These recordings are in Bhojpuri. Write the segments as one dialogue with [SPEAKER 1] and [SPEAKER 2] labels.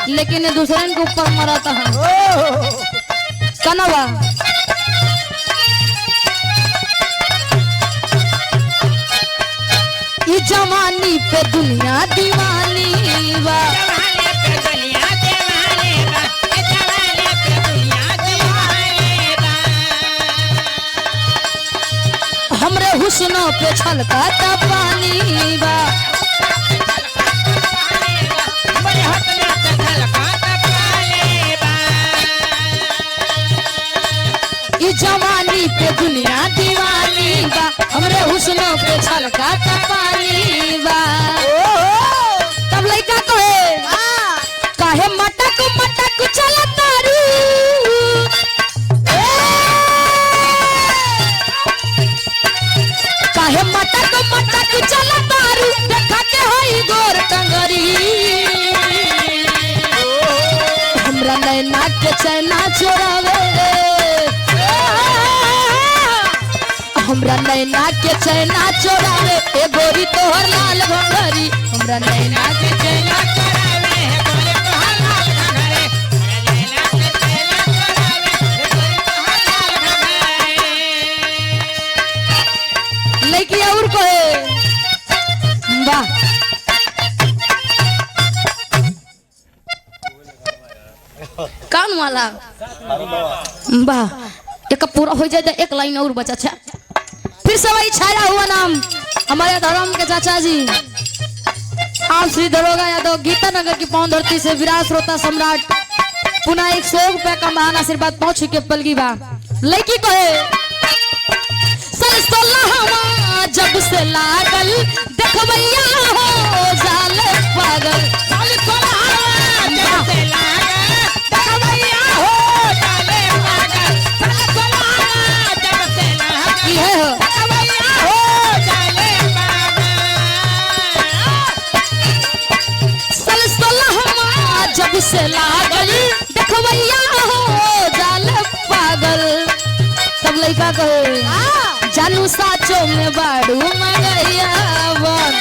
[SPEAKER 1] लेकिन ये दूसरे के ऊपर मरता है कनवा। ये जवानी पे दुनिया दीवानी बा, हमरे हुस्नों पे छलकाता पानी बा। ये जवानी पे दुनिया दीवानी बा, हमरे हुस्नों पे छलकाता पानी बा। तब लइका कहे काहे मटक मटक चला तारू, काहे मटक मटक चला तारू, देखा के होई गोर टंगरी। हमरा नैना के चैना चोरावे, हमरा नैना के चैना चोरावे ए गोरी तोहर लाल भंगरी। हमरा नैना के चैना चोरावे ए गोरी तोहर लाल भंगरी। लइकी और कहे वाह कान वाला वाह एक पूरा हो जाए तो एक लाइन और बचा। अच्छा फिर से वही छाया हुआ नाम हमारे धर्म के चाचा जी आप श्री दरोगा यादव गीता नगर की पौन धरती से विराट श्रोता सम्राट पुनः 100 रुपया का महान आशीर्वाद पहुंच के पलगी बा। लड़की कहे जब से लागल देखबैया हो जाल पागल, जब से लागल देखबैया हो जाल पागल। सब लइका कहे जानू साचो में बाड़ू मगैया बन,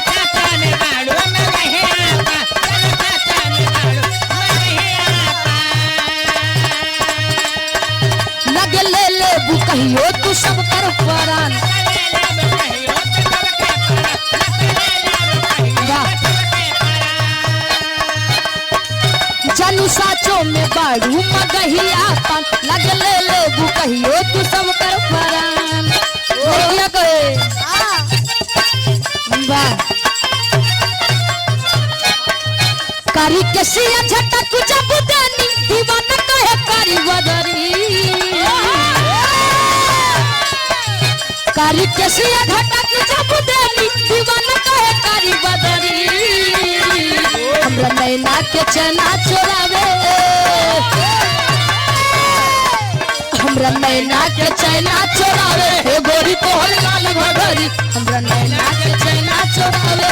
[SPEAKER 1] लगे ले ले बुकहियो तू सब कर परान। जानू साचो में बाड़ू मगहिया पान, लगे ले ले बुकहियो तू सब कर परान। क्या कहे वाह कारी केसिया झटक जब देनी दीवाना कहे कारी बदरी। कारी केसिया झटक जब देनी दीवाना कहे कारी बदरी। हमरा नैना के चना चोरावे, हमरा नैना के चैना चोरावे हे गोरी तोहर लाल भगरी। हमरा नैना के चैना चोरावे